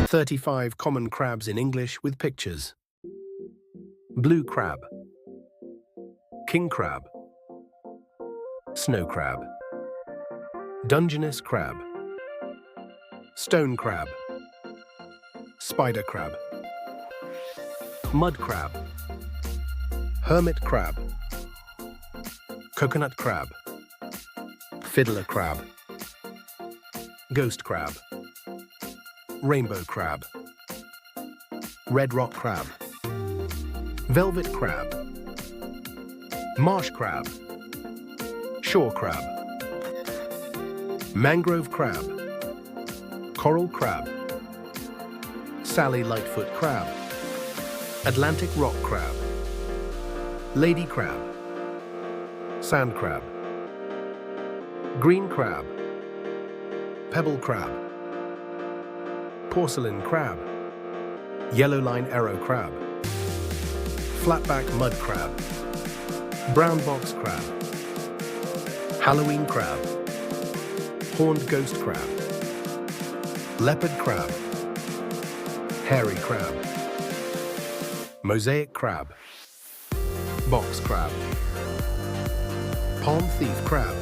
35 common crabs in English with pictures. Blue crab, king crab, snow crab, Dungeness crab, stone crab, spider crab, mud crab, hermit crab, coconut crab, fiddler crab, ghost crab, rainbow crab, red rock crab, velvet crab, marsh crab, shore crab, mangrove crab, coral crab, Sally Lightfoot crab, Atlantic rock crab, lady crab, sand crab, green crab, pebble crab, porcelain crab, yellow line arrow crab, flatback mud crab, brown box crab, Halloween crab, horned ghost crab, leopard crab, hairy crab, mosaic crab, box crab, palm thief crab,